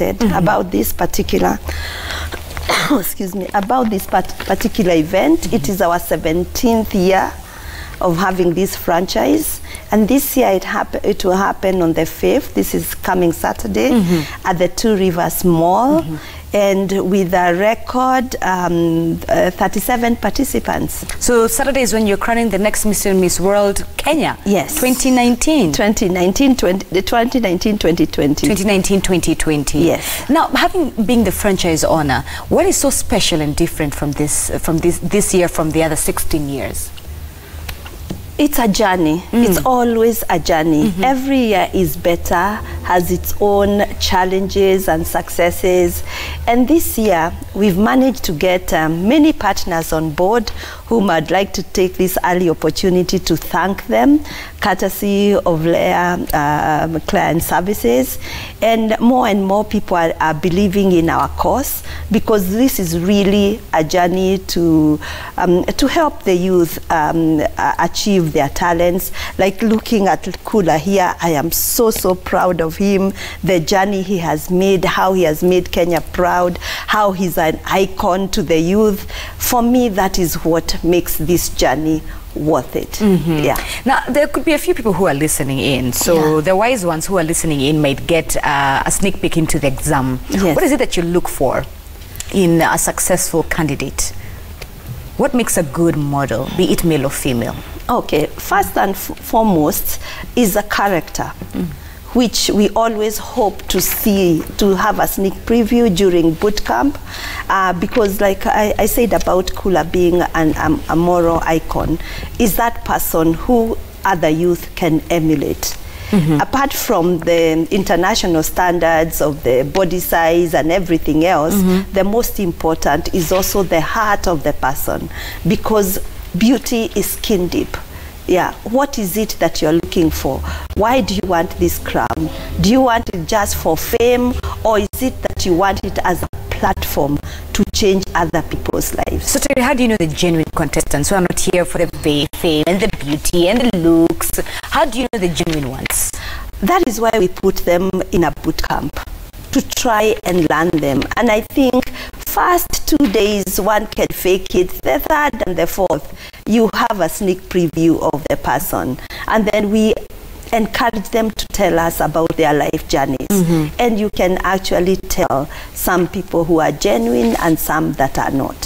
about this particular excuse me, about this particular event. It is our 17th year of having this franchise, and this year it will happen on the 5th. This is coming Saturday at the Two Rivers Mall, and with a record 37 participants. So Saturday is when you're crowning the next Mr. and Miss World Kenya? Yes. 2019? 2019-2020. Yes. Now, having been the franchise owner, what is so special and different from this year from the other 16 years? It's a journey. It's always a journey. Every year is better, has its own challenges and successes. And this year, we've managed to get many partners on board whom I'd like to take this early opportunity to thank them, courtesy of Leah Client Services. And more people are believing in our cause, because this is really a journey to help the youth achieve their talents. Like looking at Kula here, I am so proud of him, the journey he has made, how he has made Kenya proud, how he's an icon to the youth. For me, that is what makes this journey worth it. Yeah. Now, there could be a few people who are listening in, so the wise ones who are listening in might get a sneak peek into the exam. What is it that you look for in a successful candidate? What makes a good model, be it male or female? Okay, first and foremost is a character, which we always hope to see, to have a sneak preview during boot camp, because like I said about Kula being a moral icon, is that person who other youth can emulate. Apart from the international standards of the body size and everything else, the most important is also the heart of the person, because beauty is skin deep. Yeah, what is it that you're looking for? Why do you want this crown? Do you want it just for fame, or is it that you want it as a platform to change other people's lives? So Terry, how do you know the genuine contestants who are not here for the fame and the beauty and the looks? How do you know the genuine ones? That is why we put them in a boot camp, to try and learn them. And I think first 2 days one can fake it, the third and the fourth you have a sneak preview of the person, and then we encourage them to tell us about their life journeys. And you can actually tell some people who are genuine and some that are not.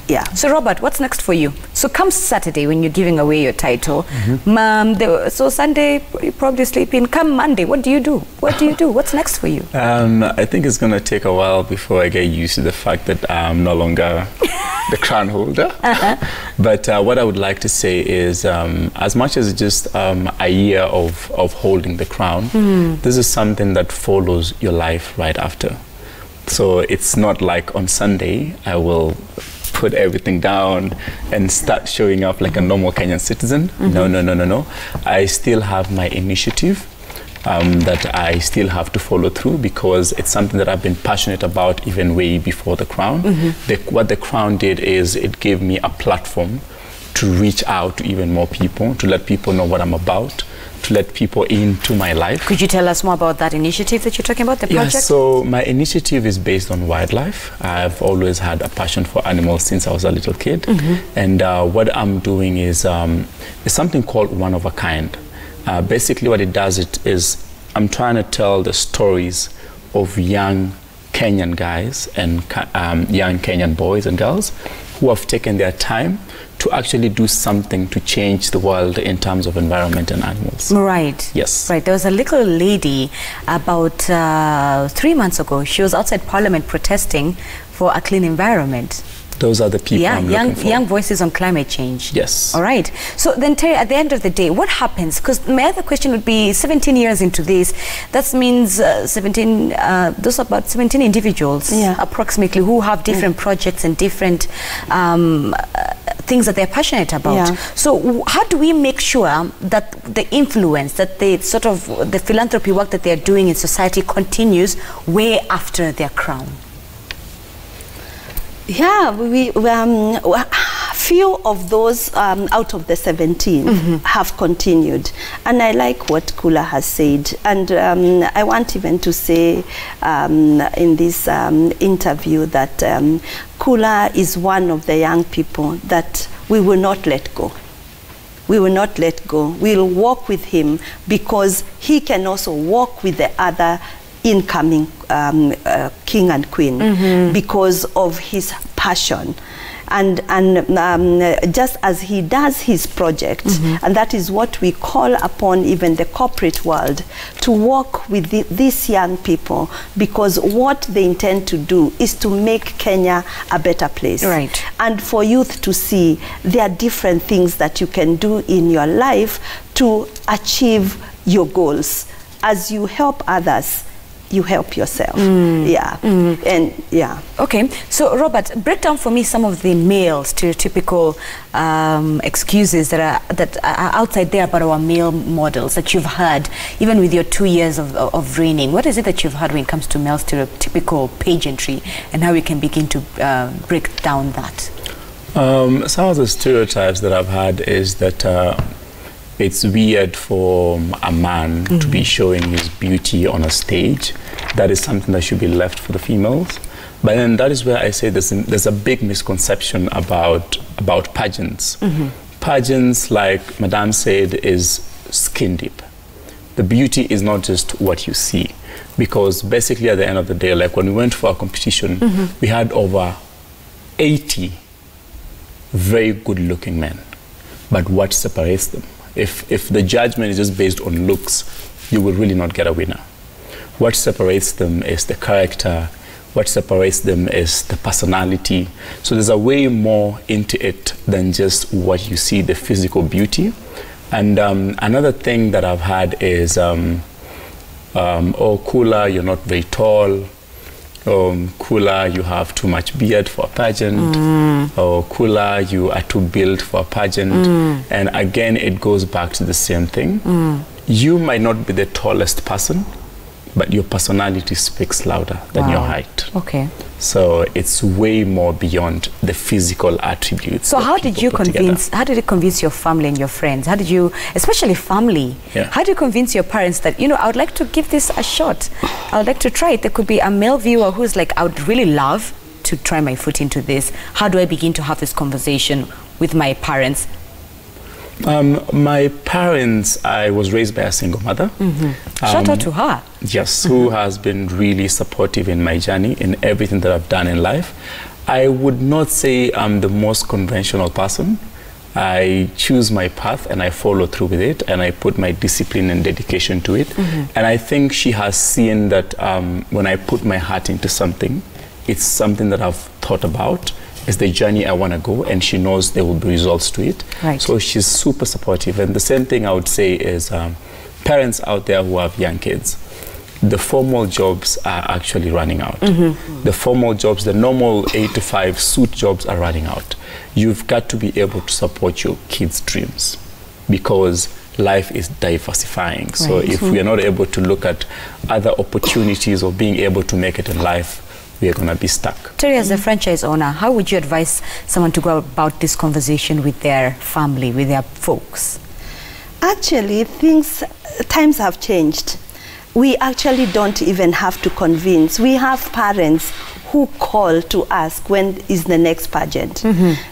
Yeah. So Robert, what's next for you? So come Saturday when you're giving away your title, so Sunday you probably sleep in. Come Monday, what do you do? What do you do? What's next for you? I think it's going to take a while before I get used to the fact that I'm no longer the crown holder. But what I would like to say is, as much as just a year of holding the crown, this is something that follows your life right after. So it's not like on Sunday I will put everything down and start showing up like a normal Kenyan citizen. No. I still have my initiative that I still have to follow through, because it's something that I've been passionate about even way before the crown. What the crown did is it gave me a platform to reach out to even more people, to let people know what I'm about, to let people into my life. Could you tell us more about that initiative that you're talking about, the project? Yeah, so my initiative is based on wildlife. I've always had a passion for animals since I was a little kid. And what I'm doing is something called One of a Kind. Basically what it does is I'm trying to tell the stories of young Kenyan guys and young Kenyan boys and girls who have taken their time to actually do something to change the world in terms of environment and animals. Right. Yes. Right. There was a little lady about 3 months ago. She was outside Parliament protesting for a clean environment. Those are the people I'm looking for. Young voices on climate change. Yes. All right. So then, Terry, at the end of the day, what happens? Because my other question would be, 17 years into this, that means those are about 17 individuals, approximately, who have different projects and different things that they're passionate about. So how do we make sure that the influence, that the sort of the philanthropy work that they're doing in society continues way after their crown? Yeah, few of those out of the 17 have continued. And I like what Kula has said. And I want even to say in this interview that Kula is one of the young people that we will not let go. We will not let go. We'll walk with him because he can also walk with the other incoming king and queen because of his passion. And just as he does his project, and that is what we call upon even the corporate world, to work with these young people, because what they intend to do is to make Kenya a better place. Right. And for youth to see there are different things that you can do in your life to achieve your goals. As you help others, you help yourself. And okay, so Robert, break down for me some of the male stereotypical excuses that are outside there about our male models that you've heard, even with your 2 years of reigning. What is it that you've heard when it comes to male stereotypical pageantry, and how we can begin to break down that? Some of the stereotypes that I've had is that it's weird for a man to be showing his beauty on a stage. That is something that should be left for the females. But then that is where I say there's a big misconception about pageants. Pageants, like Madame said, is skin deep. The beauty is not just what you see. Because basically at the end of the day, like when we went for our competition, we had over 80 very good-looking men. But what separates them? If the judgment is just based on looks, you will really not get a winner. What separates them is the character. What separates them is the personality. So there's a way more into it than just what you see, the physical beauty. And another thing that I've had is, oh, Kula, you're not very tall. Kula, you have too much beard for a pageant. Or Kula, you are too built for a pageant. And again, it goes back to the same thing. You might not be the tallest person, but your personality speaks louder than your height. Okay. So it's way more beyond the physical attributes. So how did you convince your family and your friends? How did you, especially family, how do you convince your parents that, you know, I would like to give this a shot. I would like to try it. There could be a male viewer who's like, I would really love to try my foot into this. How do I begin to have this conversation with my parents? My parents, I was raised by a single mother. Shout out to her. Yes, who has been really supportive in my journey, in everything that I've done in life. I would not say I'm the most conventional person. I choose my path and I follow through with it, and I put my discipline and dedication to it. And I think she has seen that when I put my heart into something, it's something that I've thought about. It's the journey I want to go, and she knows there will be results to it. Right. So she's super supportive. And the same thing I would say is parents out there who have young kids, the formal jobs are actually running out. The formal jobs, the normal 8 to 5 suit jobs are running out. You've got to be able to support your kids' dreams, because life is diversifying. Right. So if we are not able to look at other opportunities of being able to make it in life, we are going to be stuck. Terry, as a franchise owner, how would you advise someone to go about this conversation with their family, with their folks? Actually, times have changed. We actually don't even have to convince. We have parents who call to ask when is the next pageant.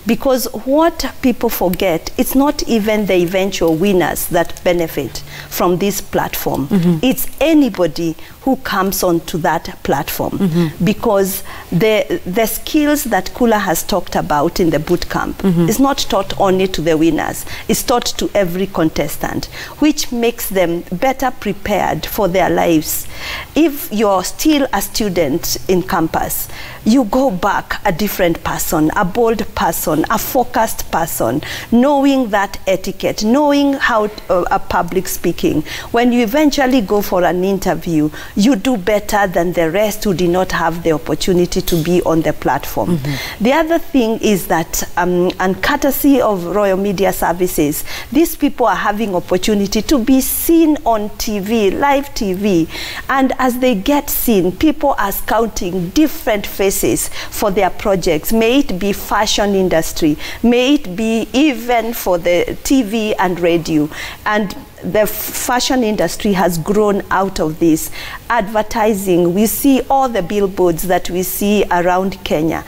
Because what people forget, it's not even the eventual winners that benefit from this platform. It's anybody who comes onto that platform. Because the skills that Kula has talked about in the boot camp is not taught only to the winners, it's taught to every contestant, which makes them better prepared for their lives. If you're still a student in campus, you go back a different person, a bold person, a focused person, knowing that etiquette, knowing how a public speaking. When you eventually go for an interview, you do better than the rest who did not have the opportunity to be on the platform. The other thing is that, and courtesy of Royal Media Services, these people are having opportunity to be seen on TV, live TV, and as they get seen, people are scouting different different faces for their projects. May it be fashion industry, may it be even for the TV and radio. And the fashion industry has grown out of this. Advertising, we see all the billboards that we see around Kenya.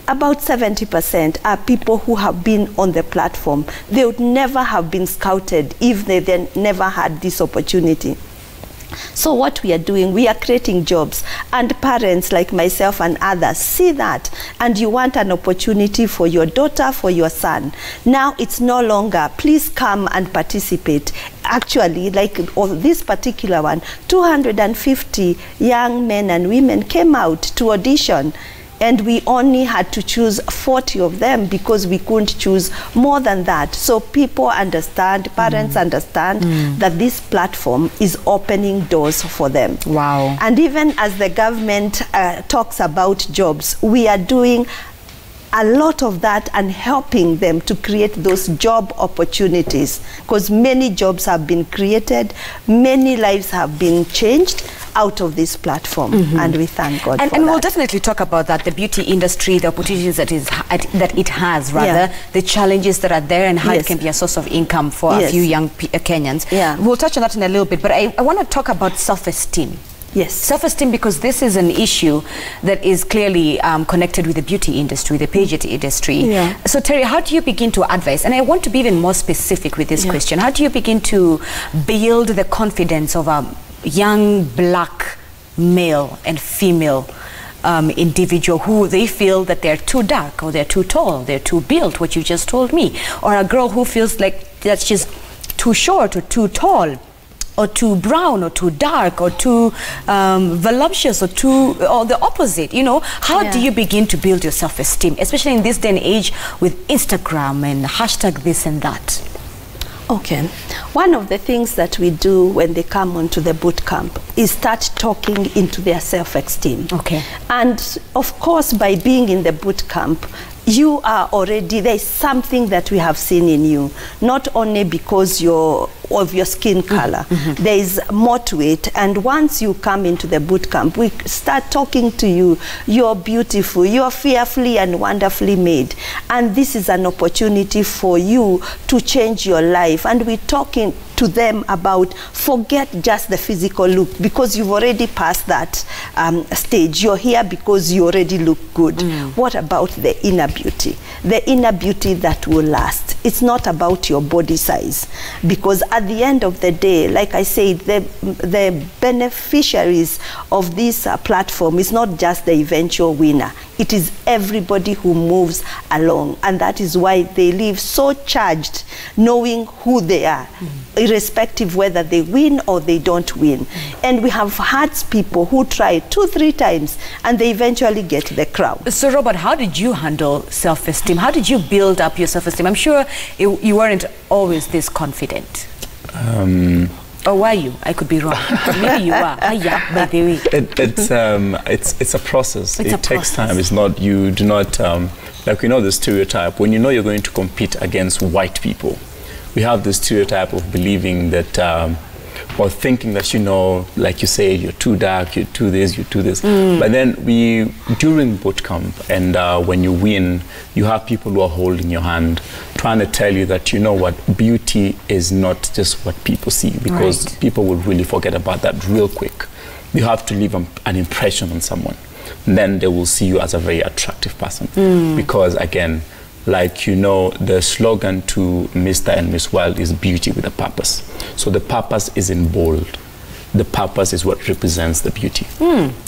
About 70% are people who have been on the platform. They would never have been scouted if they then never had this opportunity. So what we are doing, we are creating jobs, and parents like myself and others see that, and you want an opportunity for your daughter, for your son. Now it's no longer, please come and participate. Actually, like this particular one, 250 young men and women came out to audition. And we only had to choose 40 of them because we couldn't choose more than that. So people understand, parents understand that this platform is opening doors for them. Wow. And even as the government talks about jobs, we are doing a lot of that and helping them to create those job opportunities, because many jobs have been created, many lives have been changed out of this platform, and we thank God for that. And we'll definitely talk about that, the beauty industry, the opportunities that it has, rather, the challenges that are there, and how it can be a source of income for a few young Kenyans. We'll touch on that in a little bit, but I want to talk about self-esteem. Yes. Self-esteem, because this is an issue that is clearly connected with the beauty industry, the pageant industry. So Terry, how do you begin to advise? And I want to be even more specific with this question. How do you begin to build the confidence of a young black male and female individual who they feel that they're too dark, or they're too tall, they're too built, what you just told me, or a girl who feels like that she's too short or too tall, or too brown, or too dark, or too voluptuous, or the opposite, you know? How do you begin to build your self-esteem, especially in this day and age with Instagram and hashtag this and that? Okay. One of the things that we do when they come onto the boot camp is start talking into their self-esteem. Okay. And of course, by being in the boot camp, you are already, there's something that we have seen in you, not only because of your skin color. There is more to it, and once you come into the boot camp, we start talking to you. You're beautiful, you're fearfully and wonderfully made, and this is an opportunity for you to change your life. And we're talking to them about, forget just the physical look, because you've already passed that stage. You're here because you already look good. What about the inner beauty? The inner beauty that will last. It's not about your body size, because at the end of the day, like I said, the beneficiaries of this platform is not just the eventual winner. It is everybody who moves along, and that is why they live so charged, knowing who they are, irrespective whether they win or they don't win. And we have had people who try 2-3 times, and they eventually get the crown. So Robert, how did you handle self-esteem? How did you build up your self-esteem? I'm sure you weren't always this confident. Or were you? I could be wrong. Maybe you are. Yeah, by the way. It's a process. It takes time. It's not, you do not, like, you know, the stereotype, when you know you're going to compete against white people, we have this stereotype of believing that, or thinking that, you know, like you say, you're too dark, you're too this, you're too this. But then during boot camp, and when you win, you have people who are holding your hand, trying to tell you that, you know what, beauty is not just what people see, because people will really forget about that real quick. You have to leave an impression on someone. And then they will see you as a very attractive person. Because again, like, you know, the slogan to Mr. and Miss World is beauty with a purpose. So the purpose is in bold. The purpose is what represents the beauty.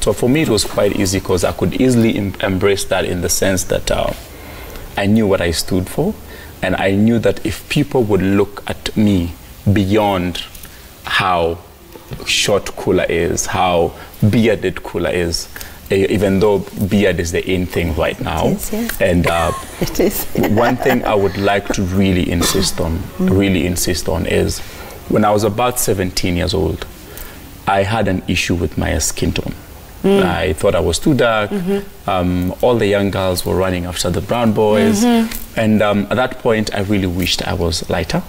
So for me, it was quite easy, because I could easily embrace that, in the sense that I knew what I stood for. And I knew that if people would look at me beyond how short Kula is, how bearded Kula is, even though beard is the in thing right now. It is, yeah. And it is. one thing I would like to really insist on is, when I was about 17 years old, I had an issue with my skin tone. I thought I was too dark. All the young girls were running after the brown boys. And at that point, I really wished I was lighter.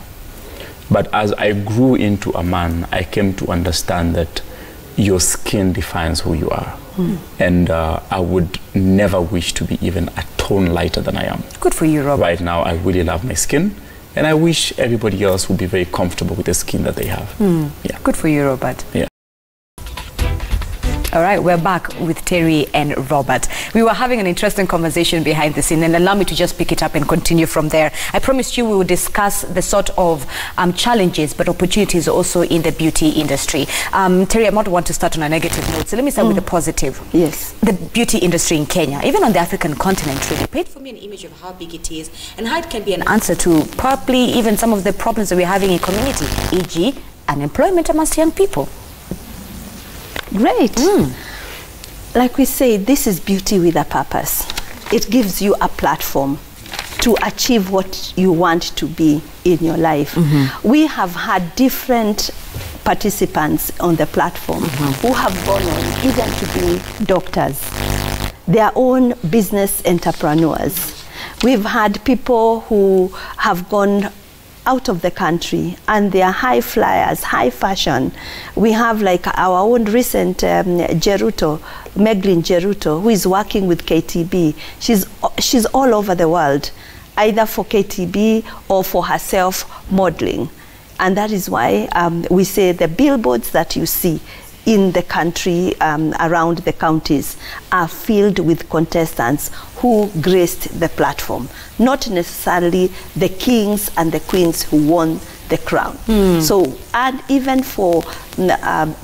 But as I grew into a man, I came to understand that your skin defines who you are. And I would never wish to be even a tone lighter than I am. Good for you, Robert. Right now, I really love my skin, and I wish everybody else would be very comfortable with the skin that they have. Yeah. Good for you, Robert. Yeah. All right, we're back with Terry and Robert. We were having an interesting conversation behind the scene, and allow me to just pick it up and continue from there. I promised you we would discuss the sort of challenges but opportunities also in the beauty industry. Terry, I might want to start on a negative note, so let me start with the positive. Yes. The beauty industry in Kenya, even on the African continent, really paint for me an image of how big it is and how it can be an answer to probably even some of the problems that we're having in community, e.g. unemployment amongst young people. Great. Like we say, this is beauty with a purpose. It gives you a platform to achieve what you want to be in your life. We have had different participants on the platform who have gone on even to be doctors, their own business entrepreneurs. We've had people who have gone out of the country and they are high flyers, high fashion. We have like our own recent Geruto, Meglin Geruto, who is working with KTB. She's all over the world, either for KTB or for herself modeling. And that is why we say the billboards that you see in the country, around the counties, are filled with contestants who graced the platform, not necessarily the kings and the queens who won the crown. So, and even for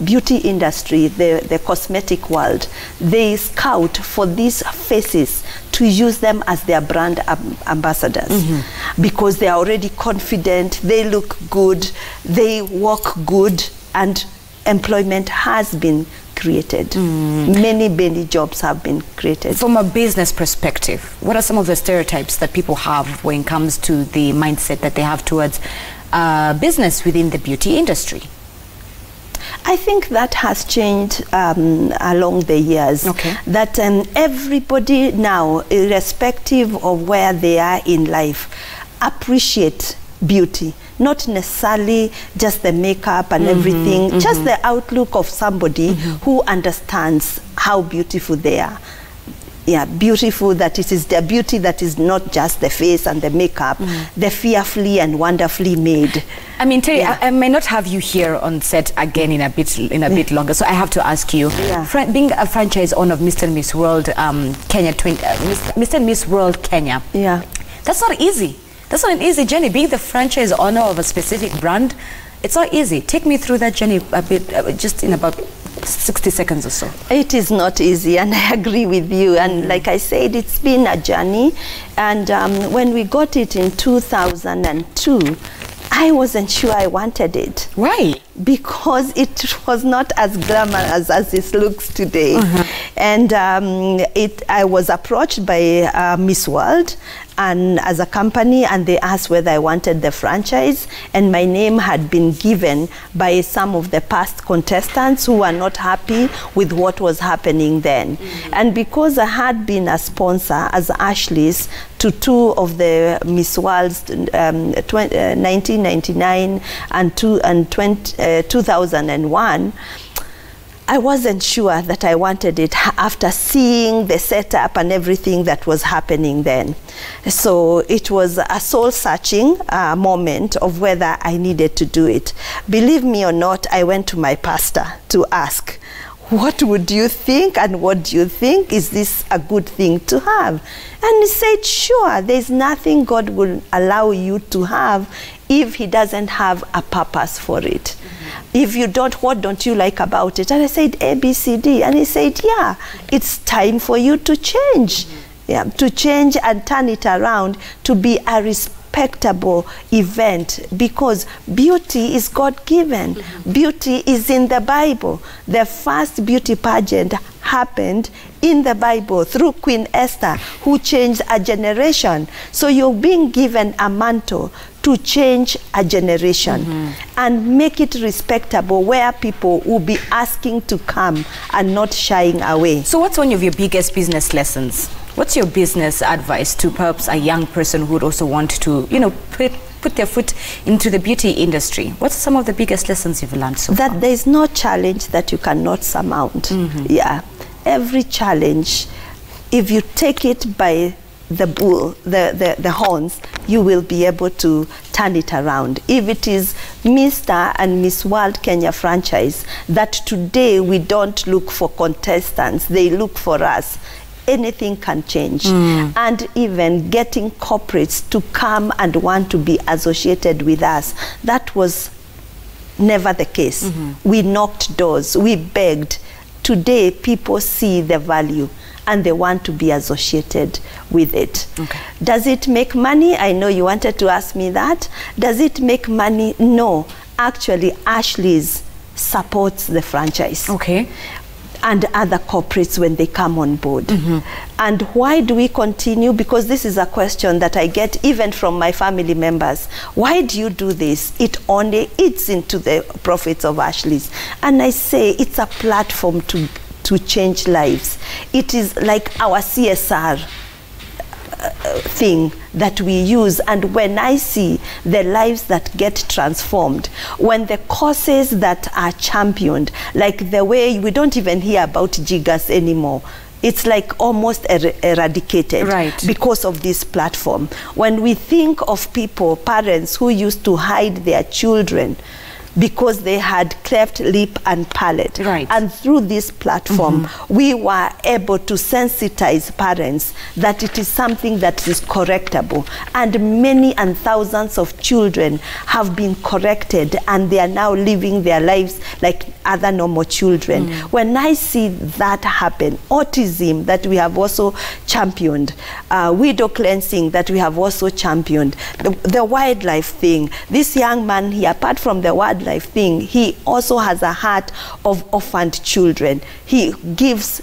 beauty industry, the cosmetic world, they scout for these faces to use them as their brand ambassadors because they are already confident, they look good, they walk good, and employment has been created. Many jobs have been created. From a business perspective, what are some of the stereotypes that people have when it comes to the mindset that they have towards business within the beauty industry? I think that has changed along the years. That everybody now, irrespective of where they are in life, appreciate beauty. Not necessarily just the makeup and everything, just the outlook of somebody who understands how beautiful they are. Yeah, beautiful, that it is their beauty that is not just the face and the makeup, the fearfully and wonderfully made. I mean, Terry, I may not have you here on set again in a bit longer, so I have to ask you, being a franchise owner of Mr. and Miss World Kenya, Mr. and Miss World Kenya, that's not easy. That's not an easy journey. Being the franchise owner of a specific brand, it's not easy. Take me through that journey a bit, just in about 60 seconds or so. It is not easy, and I agree with you. And like I said, it's been a journey. And when we got it in 2002, I wasn't sure I wanted it. Why? Because it was not as glamorous as it looks today. And I was approached by Miss World and as a company, and they asked whether I wanted the franchise, and my name had been given by some of the past contestants who were not happy with what was happening then. And because I had been a sponsor as Ashley's to two of the Miss Worlds, 1999 and 2001, I wasn't sure that I wanted it after seeing the setup and everything that was happening then. So it was a soul-searching moment of whether I needed to do it. Believe me or not, I went to my pastor to ask, what would you think and what do you think? Is this a good thing to have? And he said, sure, there's nothing God will allow you to have if he doesn't have a purpose for it. If you don't, what don't you like about it? And I said, A, B, C, D. And he said, yeah, it's time for you to change. Yeah, to change and turn it around to be a respectable event, because beauty is God-given. Beauty is in the Bible. The first beauty pageant happened in the Bible through Queen Esther, who changed a generation. So you're being given a mantle to change a generation and make it respectable, where people will be asking to come and not shying away. So what's one of your biggest business lessons? What's your business advice to perhaps a young person who would also want to, you know, put their foot into the beauty industry? What's some of the biggest lessons you've learned so far? That there's no challenge that you cannot surmount. Yeah. every challenge, if you take it by the bull, the horns, you will be able to turn it around. If it is Mr. and Miss World Kenya franchise, that today we don't look for contestants, they look for us, anything can change. And even getting corporates to come and want to be associated with us, that was never the case. We knocked doors, we begged. Today people see the value and they want to be associated with it. Okay. Does it make money? I know you wanted to ask me that. Does it make money? No. Actually, Ashley's supports the franchise. Okay. And other corporates when they come on board. And why do we continue? Because this is a question that I get even from my family members. Why do you do this? It only eats into the profits of Ashley's. And I say it's a platform to change lives. It is like our CSR thing that we use, and when I see the lives that get transformed, when the causes that are championed, like the way we don't even hear about jiggers anymore, it's like almost eradicated because of this platform. When we think of people, parents who used to hide their children because they had cleft lip and palate. And through this platform, we were able to sensitize parents that it is something that is correctable. And many and thousands of children have been corrected, and they are now living their lives like other normal children. When I see that happen, autism that we have also championed, widow cleansing that we have also championed, the wildlife thing, this young man here, apart from the wildlife thing, he also has a heart of orphaned children. He gives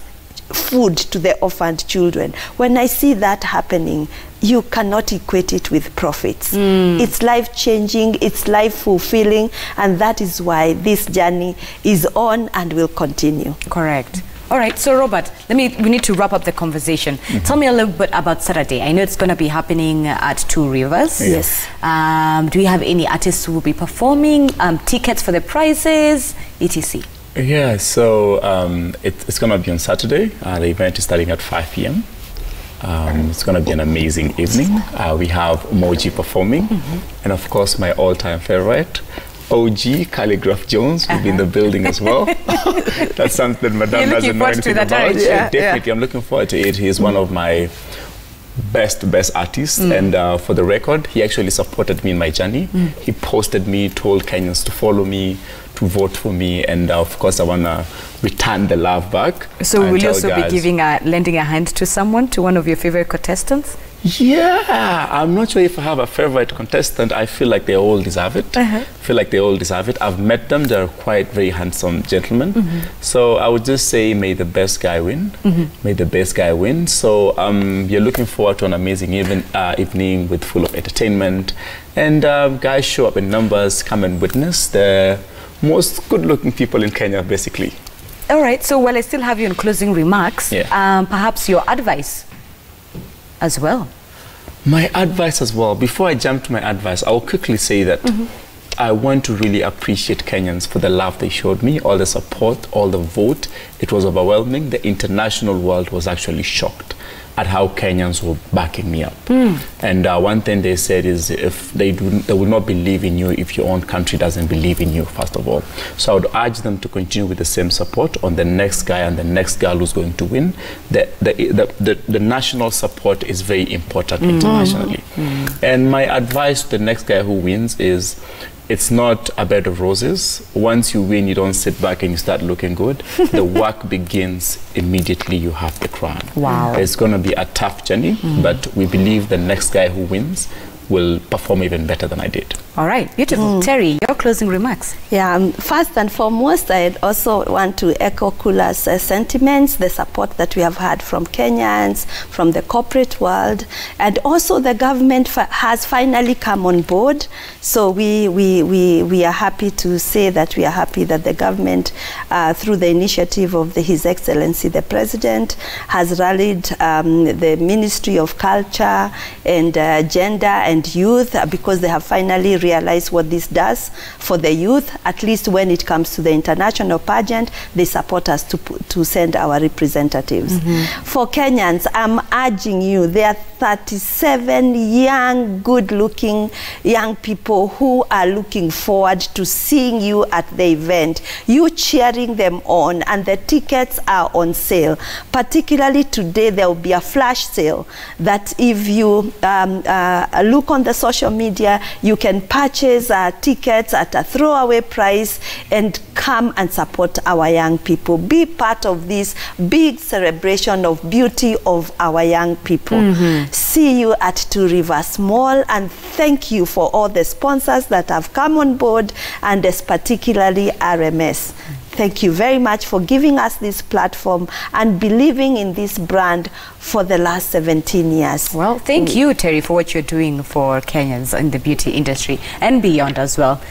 food to the orphaned children. When I see that happening, you cannot equate it with profits. It's life-changing, it's life-fulfilling, and that is why this journey is on and will continue. Correct. All right, so Robert, we need to wrap up the conversation. Tell me a little bit about Saturday. I know it's going to be happening at Two Rivers. Yes. Do we have any artists who will be performing? Tickets for the prizes, etc.? Yeah, so it's going to be on Saturday. The event is starting at 5 p.m. It's going to be an amazing evening. We have Moji performing, and of course my all-time favorite, OG Calligraph Jones will be in the building as well. That's something that Madame doesn't know anything about. Definitely, I'm looking forward to it. He's one of my best artists, and for the record, he actually supported me in my journey. He posted me, told Kenyans to follow me, to vote for me, and of course I want to return the love back. So will you also be lending a hand to someone, to one of your favorite contestants? Yeah, I'm not sure if I have a favorite contestant. I feel like they all deserve it. I've met them. They're quite very handsome gentlemen. So I would just say, may the best guy win. May the best guy win. So you're looking forward to an amazing evening with full of entertainment. And guys, show up in numbers. Come and witness the most good-looking people in Kenya, basically. All right. So while I still have you in closing remarks, perhaps your advice as well. My advice as well. Before I jump to my advice, I'll quickly say that I want to really appreciate Kenyans for the love they showed me, all the support, all the vote. It was overwhelming. The international world was actually shocked at how Kenyans were backing me up. And one thing they said is, if they will not believe in you if your own country doesn't believe in you, first of all. So I would urge them to continue with the same support on the next guy and the next girl who's going to win. The national support is very important internationally. And my advice to the next guy who wins is, it's not a bed of roses. Once you win, you don't sit back and you start looking good. The work begins immediately you have the crown. Wow. It's going to be a tough journey, but we believe the next guy who wins will perform even better than I did. All right, beautiful. Terry, your closing remarks. Yeah, first and foremost, I also want to echo Kula's sentiments, the support that we have had from Kenyans, from the corporate world, and also the government has finally come on board. So we are happy to say that we are happy that the government, through the initiative of His Excellency the President, has rallied the Ministry of Culture and Gender and youth, because they have finally realized what this does for the youth. At least when it comes to the international pageant, they support us to send our representatives. For Kenyans, I'm urging you, there are 37 young, good-looking young people who are looking forward to seeing you at the event, you cheering them on, and the tickets are on sale. Particularly today, there will be a flash sale that if you look on the social media, you can purchase tickets at a throwaway price and come and support our young people. Be part of this big celebration of beauty of our young people. See you at Two Rivers Mall, and thank you for all the sponsors that have come on board, and particularly RMS. Thank you very much for giving us this platform and believing in this brand for the last 17 years. Well, thank you, Terry, for what you're doing for Kenyans in the beauty industry and beyond as well.